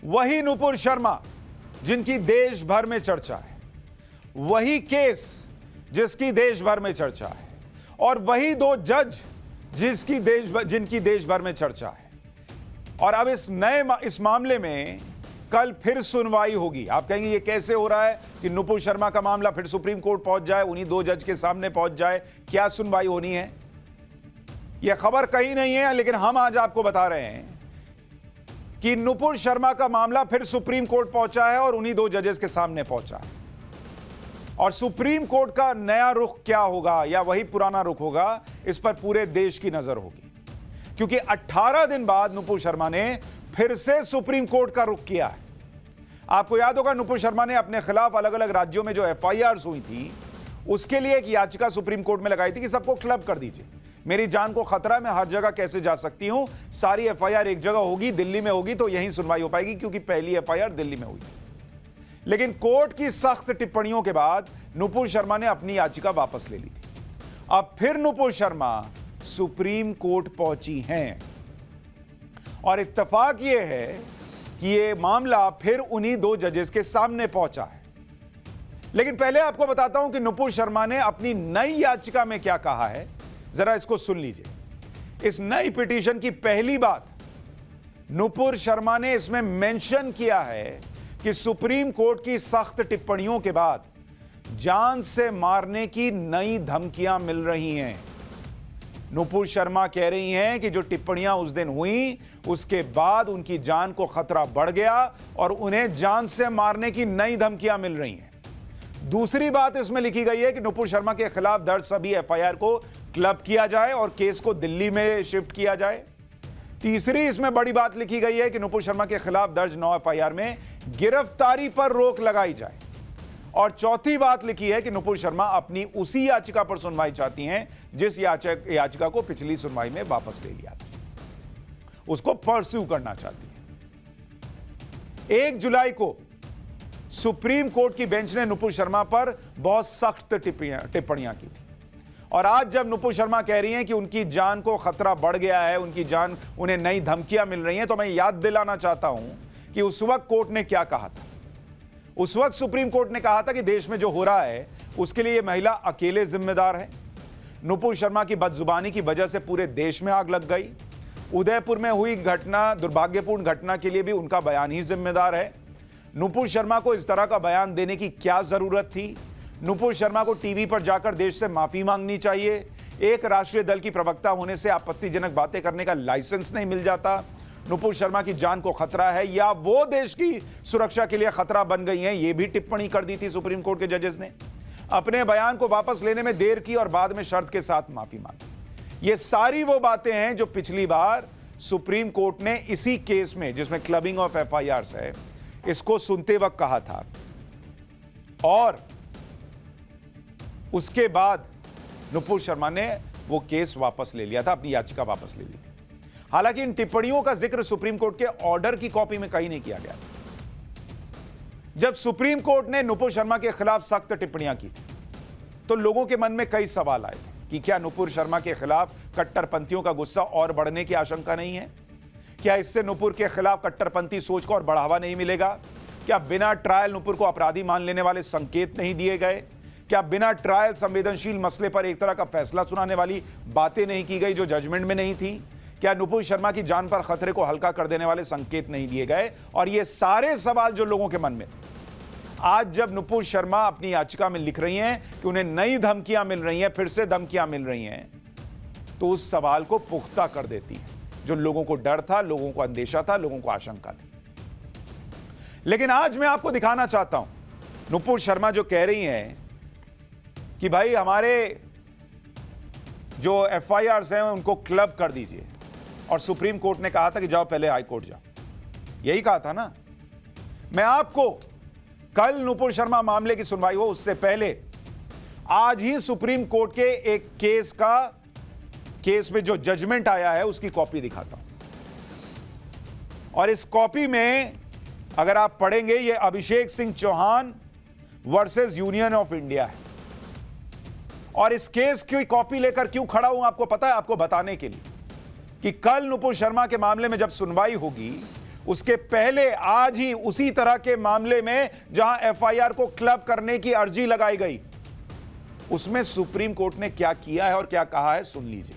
वही नुपुर शर्मा जिनकी देश भर में चर्चा है, वही केस जिसकी देश भर में चर्चा है, और वही दो जज जिनकी देश भर में चर्चा है। और अब इस मामले में कल फिर सुनवाई होगी। आप कहेंगे ये कैसे हो रहा है कि नुपुर शर्मा का मामला फिर सुप्रीम कोर्ट पहुंच जाए, उन्हीं दो जज के सामने पहुंच जाए? क्या सुनवाई होनी है? यह खबर कहीं नहीं है, लेकिन हम आज आपको बता रहे हैं कि नुपुर शर्मा का मामला फिर सुप्रीम कोर्ट पहुंचा है और उन्हीं दो जजेस के सामने पहुंचा है। और सुप्रीम कोर्ट का नया रुख क्या होगा या वही पुराना रुख होगा, इस पर पूरे देश की नजर होगी। क्योंकि 18 दिन बाद नुपुर शर्मा ने फिर से सुप्रीम कोर्ट का रुख किया है। आपको याद होगा, नुपुर शर्मा ने अपने खिलाफ अलग अलग राज्यों में जो एफआईआर्स हुई थी, उसके लिए एक याचिका सुप्रीम कोर्ट में लगाई थी कि सबको क्लब कर दीजिए, मेरी जान को खतरा है, मैं हर जगह कैसे जा सकती हूं, सारी एफआईआर एक जगह होगी, दिल्ली में होगी, तो यहीं सुनवाई हो पाएगी, क्योंकि पहली एफआईआर दिल्ली में हुई। लेकिन कोर्ट की सख्त टिप्पणियों के बाद नुपुर शर्मा ने अपनी याचिका वापस ले ली थी। अब फिर नुपुर शर्मा सुप्रीम कोर्ट पहुंची हैं और इत्तेफाक यह है कि यह मामला फिर उन्हीं दो जजेस के सामने पहुंचा है। लेकिन पहले आपको बताता हूं कि नुपुर शर्मा ने अपनी नई याचिका में क्या कहा है, जरा इसको सुन लीजिए। इस नई पिटीशन की पहली बात नुपुर शर्मा ने इसमें मेंशन किया है कि सुप्रीम कोर्ट की सख्त टिप्पणियों के बाद जान से मारने की नई धमकियां मिल रही हैं। नुपुर शर्मा कह रही हैं कि जो टिप्पणियां उस दिन हुई, उसके बाद उनकी जान को खतरा बढ़ गया और उन्हें जान से मारने की नई धमकियां मिल रही हैं। दूसरी बात इसमें लिखी गई है कि नुपुर शर्मा के खिलाफ दर्ज सभी एफआईआर को क्लब किया जाए और केस को दिल्ली में शिफ्ट किया जाए। तीसरी इसमें बड़ी बात लिखी गई है कि नुपुर शर्मा के खिलाफ दर्ज 9 एफआईआर में गिरफ्तारी पर रोक लगाई जाए। और चौथी बात लिखी है कि नुपुर शर्मा अपनी उसी याचिका पर सुनवाई चाहती हैं जिस याचिका को पिछली सुनवाई में वापस ले लिया था, उसको परस्यू करना चाहती हैं। 1 जुलाई को सुप्रीम कोर्ट की बेंच ने नुपुर शर्मा पर बहुत सख्त टिप्पणियां की थी। और आज जब नुपुर शर्मा कह रही हैं कि उनकी जान को खतरा बढ़ गया है, उन्हें नई धमकियां मिल रही हैं, तो मैं याद दिलाना चाहता हूं कि उस वक्त कोर्ट ने क्या कहा था। उस वक्त सुप्रीम कोर्ट ने कहा था कि देश में जो हो रहा है उसके लिए यह महिला अकेले जिम्मेदार है। नुपुर शर्मा की बदजुबानी की वजह से पूरे देश में आग लग गई। उदयपुर में हुई घटना, दुर्भाग्यपूर्ण घटना के लिए भी उनका बयान ही जिम्मेदार है। नुपुर शर्मा को इस तरह का बयान देने की क्या जरूरत थी? नुपुर शर्मा को टीवी पर जाकर देश से माफी मांगनी चाहिए। एक राष्ट्रीय दल की प्रवक्ता होने से आपत्तिजनक बातें करने का लाइसेंस नहीं मिल जाता। नुपुर शर्मा की जान को खतरा है या वो देश की सुरक्षा के लिए खतरा बन गई हैं, ये भी टिप्पणी कर दी थी सुप्रीम कोर्ट के जजेस ने। अपने बयान को वापस लेने में देर की और बाद में शर्त के साथ माफी मांगी। ये सारी वो बातें हैं जो पिछली बार सुप्रीम कोर्ट ने इसी केस में, जिसमें क्लबिंग ऑफ एफआईआर्स है, इसको सुनते वक्त कहा था। और उसके बाद नुपुर शर्मा ने वो केस वापस ले लिया था, अपनी याचिका वापस ले ली थी। हालांकि इन टिप्पणियों का जिक्र सुप्रीम कोर्ट के ऑर्डर की कॉपी में कहीं नहीं किया गया। जब सुप्रीम कोर्ट ने नुपुर शर्मा के खिलाफ सख्त टिप्पणियां की थी, तो लोगों के मन में कई सवाल आए थे कि क्या नुपुर शर्मा के खिलाफ कट्टरपंथियों का गुस्सा और बढ़ने की आशंका नहीं है? क्या इससे नुपुर के खिलाफ कट्टरपंथी सोच को और बढ़ावा नहीं मिलेगा? क्या बिना ट्रायल नुपुर को अपराधी मान लेने वाले संकेत नहीं दिए गए? क्या बिना ट्रायल संवेदनशील मसले पर एक तरह का फैसला सुनाने वाली बातें नहीं की गई जो जजमेंट में नहीं थी? क्या नुपुर शर्मा की जान पर खतरे को हल्का कर देने वाले संकेत नहीं दिए गए? और ये सारे सवाल जो लोगों के मन में थे, आज जब नुपुर शर्मा अपनी याचिका में लिख रही हैं कि उन्हें नई धमकियां मिल रही हैं, फिर से धमकियां मिल रही हैं, तो उस सवाल को पुख्ता कर देती है जो लोगों को डर था, लोगों को अंदेशा था, लोगों को आशंका थी। लेकिन आज मैं आपको दिखाना चाहता हूं नुपुर शर्मा जो कह रही हैं कि भाई हमारे जो एफआईआर्स हैं उनको क्लब कर दीजिए, और सुप्रीम कोर्ट ने कहा था कि जाओ पहले हाई कोर्ट जाओ, यही कहा था ना। मैं आपको कल नुपुर शर्मा मामले की सुनवाई हो उससे पहले आज ही सुप्रीम कोर्ट के एक केस में जो जजमेंट आया है उसकी कॉपी दिखाता हूं। और इस कॉपी में अगर आप पढ़ेंगे, ये Abhishek Singh Chauhan versus Union of India है। और इस केस की कॉपी लेकर क्यों खड़ा हूं आपको पता है? आपको बताने के लिए कि कल नुपुर शर्मा के मामले में जब सुनवाई होगी उसके पहले आज ही उसी तरह के मामले में जहां एफआईआर को क्लब करने की अर्जी लगाई गई, उसमें सुप्रीम कोर्ट ने क्या किया है और क्या कहा है, सुन लीजिए।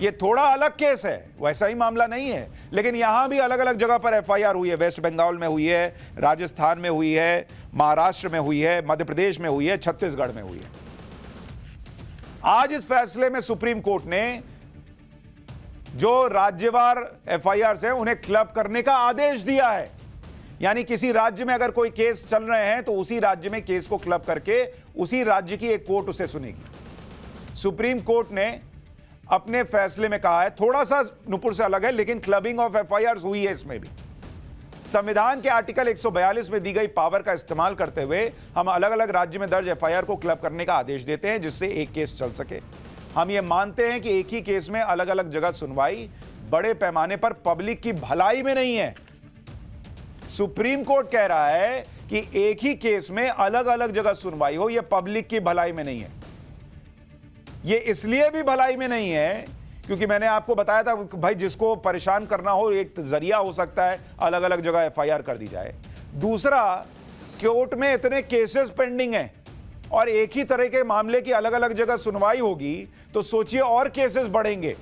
यह थोड़ा अलग केस है, वैसा ही मामला नहीं है, लेकिन यहां भी अलग अलग जगह पर एफआईआर हुई है। वेस्ट बंगाल में हुई है, राजस्थान में हुई है, महाराष्ट्र में हुई है, मध्य प्रदेश में हुई है, छत्तीसगढ़ में हुई है। आज इस फैसले में सुप्रीम कोर्ट ने जो राज्यवार एफआईआर हैं उन्हें क्लब करने का आदेश दिया है। यानी किसी राज्य में अगर कोई केस चल रहे हैं तो उसी राज्य में केस को क्लब करके उसी राज्य की एक कोर्ट उसे सुनेगी। सुप्रीम कोर्ट ने अपने फैसले में कहा है, थोड़ा सा नुपुर से अलग है, लेकिन क्लबिंग ऑफ एफआईआर हुई है इसमें भी। संविधान के आर्टिकल 142 में दी गई पावर का इस्तेमाल करते हुए हम अलग अलग राज्य में दर्ज एफआईआर को क्लब करने का आदेश देते हैं, जिससे एक केस चल सके। हम ये मानते हैं कि एक ही केस में अलग अलग जगह सुनवाई बड़े पैमाने पर पब्लिक की भलाई में नहीं है। सुप्रीम कोर्ट कह रहा है कि एक ही केस में अलग अलग जगह सुनवाई हो, यह पब्लिक की भलाई में नहीं है। यह इसलिए भी भलाई में नहीं है क्योंकि मैंने आपको बताया था भाई, जिसको परेशान करना हो एक जरिया हो सकता है अलग अलग जगह एफआईआर कर दी जाए। दूसरा, कोर्ट में इतने केसेस पेंडिंग हैं और एक ही तरह के मामले की अलग अलग जगह सुनवाई होगी तो सोचिए और केसेस बढ़ेंगे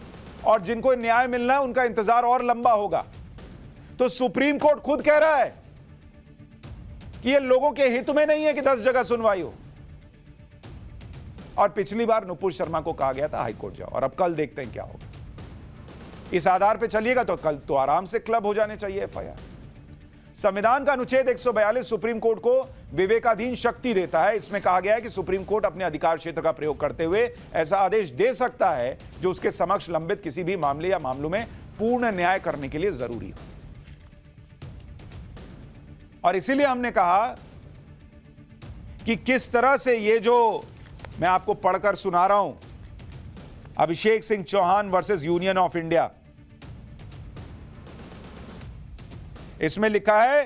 और जिनको न्याय मिलना है उनका इंतजार और लंबा होगा। तो सुप्रीम कोर्ट खुद कह रहा है कि ये लोगों के हित में नहीं है कि 10 जगह सुनवाई हो। और पिछली बार नुपुर शर्मा को कहा गया था हाईकोर्ट जाओ, और अब कल देखते हैं क्या होगा। इस आधार पे चलिएगा तो कल तो आराम से क्लब हो जाने चाहिए एफआईआर। संविधान का अनुच्छेद 142 सुप्रीम कोर्ट को विवेकाधीन शक्ति देता है। इसमें कहा गया है कि सुप्रीम कोर्ट अपने अधिकार क्षेत्र का प्रयोग करते हुए ऐसा आदेश दे सकता है जो उसके समक्ष लंबित किसी भी मामले या मामलों में पूर्ण न्याय करने के लिए जरूरी हो। और इसीलिए हमने कहा कि किस तरह से ये जो मैं आपको पढ़कर सुना रहा हूं, Abhishek Singh Chauhan versus Union of India, इसमें लिखा है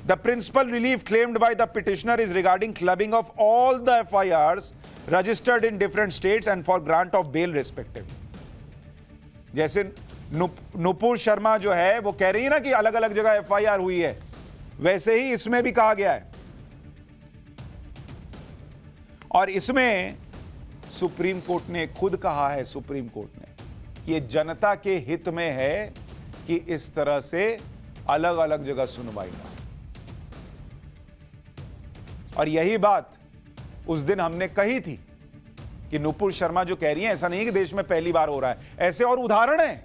the principal relief claimed by the petitioner is regarding clubbing of all the FIRs registered in different states and for grant of bail respective. जैसे नुपुर शर्मा जो है वो कह रही है ना कि अलग अलग जगह एफआईआर हुई है, वैसे ही इसमें भी कहा गया है। और इसमें सुप्रीम कोर्ट ने खुद कहा है, सुप्रीम कोर्ट ने, कि ये जनता के हित में है कि इस तरह से अलग अलग जगह सुनवाई ना हो। और यही बात उस दिन हमने कही थी कि नुपुर शर्मा जो कह रही है, ऐसा नहीं कि देश में पहली बार हो रहा है, ऐसे और उदाहरण हैं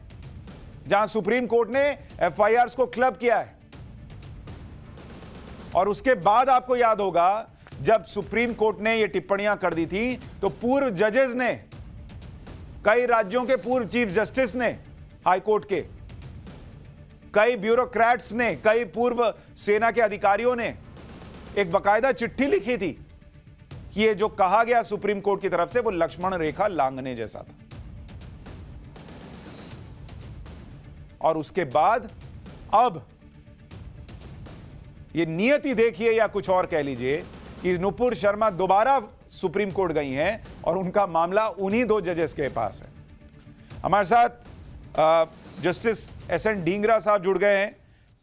जहां सुप्रीम कोर्ट ने एफआईआर्स को क्लब किया है। और उसके बाद आपको याद होगा जब सुप्रीम कोर्ट ने ये टिप्पणियां कर दी थी तो पूर्व जजेस ने, कई राज्यों के पूर्व चीफ जस्टिस ने, हाई कोर्ट के कई ब्यूरोक्रेट्स ने, कई पूर्व सेना के अधिकारियों ने एक बकायदा चिट्ठी लिखी थी कि ये जो कहा गया सुप्रीम कोर्ट की तरफ से वो लक्ष्मण रेखा लांघने जैसा था। और उसके बाद अब ये नियति देखिए या कुछ और कह लीजिए कि नुपुर शर्मा दोबारा सुप्रीम कोर्ट गई हैं और उनका मामला उन्हीं 2 जजेस के पास है। हमारे साथ जस्टिस एस.एन. ढींगरा साहब जुड़ गए हैं,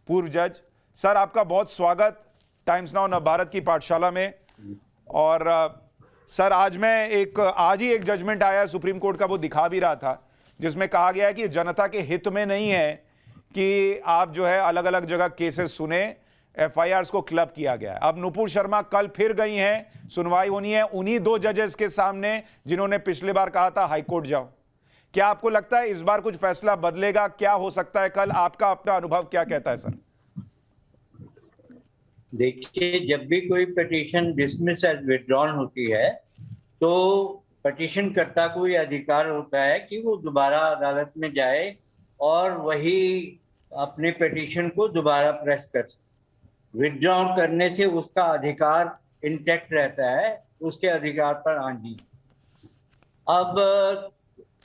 पूर्व जज। सर, आपका बहुत स्वागत टाइम्स नाउ नवभारत की पाठशाला में। और सर, आज ही एक जजमेंट आया है सुप्रीम कोर्ट का, वो दिखा भी रहा था, जिसमें कहा गया है कि जनता के हित में नहीं है कि आप जो है अलग अलग जगह केसेस सुने, एफआईआर्स को क्लब किया गया है। अब नुपुर शर्मा कल फिर गई हैं, सुनवाई होनी है उन्हीं 2 जजेस के सामने जिन्होंने पिछले बार कहा था हाईकोर्ट जाओ। क्या आपको लगता है इस बार कुछ फैसला बदलेगा? क्या हो सकता है कल? आपका अपना अनुभव क्या कहता है सर? देखिए, जब भी कोई पिटीशन डिसमिस एज विथड्रॉन होती है तो पिटीशन कर्ता को ये अधिकार होता है कि वो दोबारा अदालत में जाए और वही अपने पिटीशन को दोबारा प्रेस कर सके। विथड्रॉ करने से उसका अधिकार इंटैक्ट रहता है, उसके अधिकार पर आंधी। अब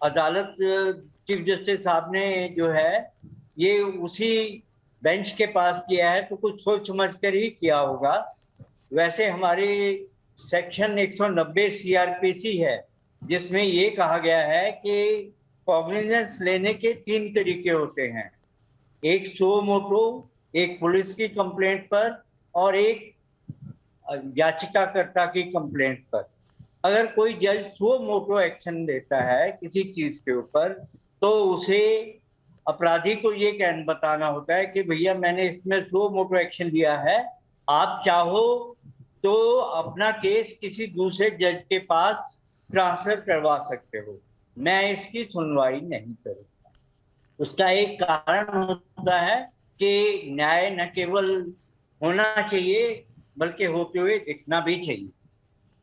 अदालत चीफ जस्टिस साहब ने जो है ये उसी बेंच के पास किया है तो कुछ सोच समझ कर ही किया होगा। वैसे हमारी सेक्शन 190 सीआरपीसी है जिसमें ये कहा गया है कि कॉग्निजेंस लेने के 3 तरीके होते हैं। एक सो मोटो, एक पुलिस की कंप्लेंट पर और एक याचिकाकर्ता की कंप्लेंट पर। अगर कोई जज सो मोटो एक्शन लेता है किसी चीज के ऊपर, तो उसे अपराधी को ये कह बताना होता है कि भैया मैंने इसमें सो मोटो एक्शन लिया है, आप चाहो तो अपना केस किसी दूसरे जज के पास ट्रांसफर करवा सकते हो, मैं इसकी सुनवाई नहीं करूंगा। उसका एक कारण होता है कि न्याय न केवल होना चाहिए बल्कि होते हुए दिखना भी चाहिए।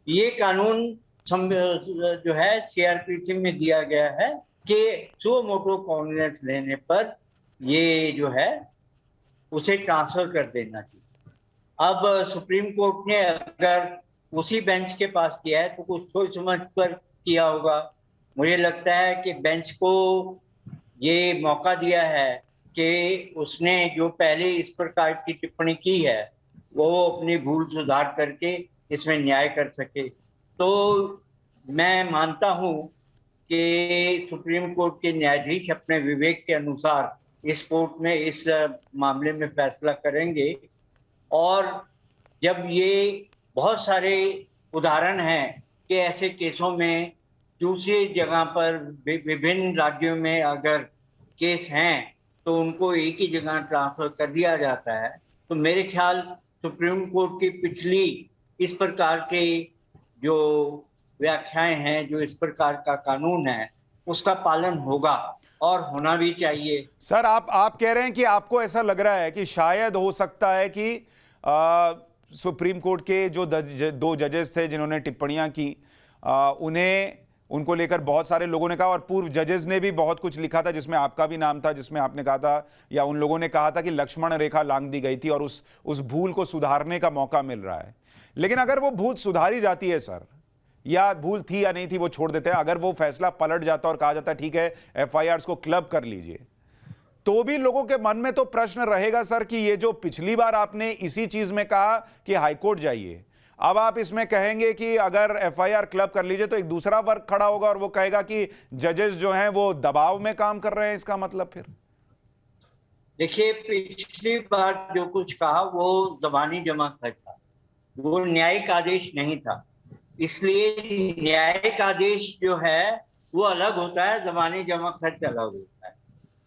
ये कानून जो है सीआरपीसी में दिया गया है कि सो मोटो कॉग्निजेंस लेने पर ये जो है उसे ट्रांसफर कर देना चाहिए। अब सुप्रीम कोर्ट ने अगर उसी बेंच के पास किया है तो कुछ सोच समझ कर किया होगा। मुझे लगता है कि बेंच को ये मौका दिया है कि उसने जो पहले इस प्रकार की टिप्पणी की है वो अपनी भूल सुधार करके इसमें न्याय कर सके। तो मैं मानता हूं कि सुप्रीम कोर्ट के न्यायाधीश अपने विवेक के अनुसार इस कोर्ट में इस मामले में फैसला करेंगे। और जब ये बहुत सारे उदाहरण हैं कि ऐसे केसों में दूसरी जगह पर विभिन्न राज्यों में अगर केस हैं तो उनको एक ही जगह ट्रांसफर कर दिया जाता है, तो मेरे ख्याल सुप्रीम कोर्ट की पिछली इस प्रकार के जो व्याख्याएं हैं, जो इस प्रकार का कानून है, उसका पालन होगा और होना भी चाहिए। सर आप कह रहे हैं कि आपको ऐसा लग रहा है कि शायद हो सकता है कि सुप्रीम कोर्ट के जो दो जजेस थे जिन्होंने टिप्पणियां की, उनको लेकर बहुत सारे लोगों ने कहा, और पूर्व जजेस ने भी बहुत कुछ लिखा था जिसमें आपका भी नाम था, जिसमें आपने कहा था या उन लोगों ने कहा था कि लक्ष्मण रेखा लांघ दी गई थी और उस भूल को सुधारने का मौका मिल रहा है। लेकिन अगर वो भूल सुधारी जाती है सर, या भूल थी या नहीं थी वो छोड़ देते हैं, अगर वो फैसला पलट जाता और कहा जाता है ठीक है एफआईआर को क्लब कर लीजिए, तो भी लोगों के मन में तो प्रश्न रहेगा सर कि ये जो पिछली बार आपने इसी चीज में कहा कि हाईकोर्ट जाइए, अब आप इसमें कहेंगे कि अगर एफआईआर क्लब कर लीजिए, तो एक दूसरा वर्ग खड़ा होगा और वो कहेगा कि जजेस जो हैं वो दबाव में काम कर रहे हैं। इसका मतलब फिर देखिए, पिछली बार जो कुछ कहा वो जबानी जमा खर्च था, वो न्यायिक आदेश नहीं था। इसलिए न्यायिक आदेश जो है वो अलग होता है, जबानी जमा खर्च अलग होता है।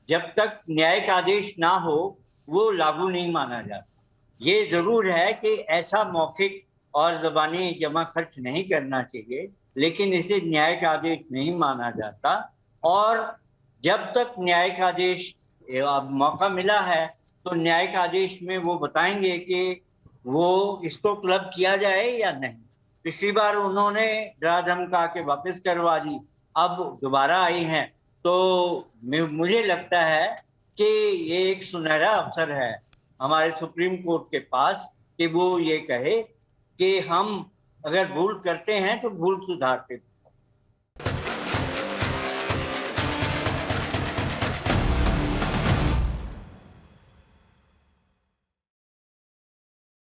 जब तक न्यायिक आदेश ना हो वो लागू नहीं माना जाता। ये जरूर है कि ऐसा मौखिक और जबानी जमा खर्च नहीं करना चाहिए, लेकिन इसे न्यायिक आदेश नहीं माना जाता। और जब तक न्यायिक आदेश मौका मिला है तो न्यायिक आदेश में वो बताएंगे कि वो इसको क्लब किया जाए या नहीं। पिछली बार उन्होंने डरा धमका के वापस करवा दी, अब दोबारा आई हैं, तो मुझे लगता है कि ये एक सुनहरा अवसर है हमारे सुप्रीम कोर्ट के पास कि वो ये कहे कि हम अगर भूल करते हैं तो भूल सुधारते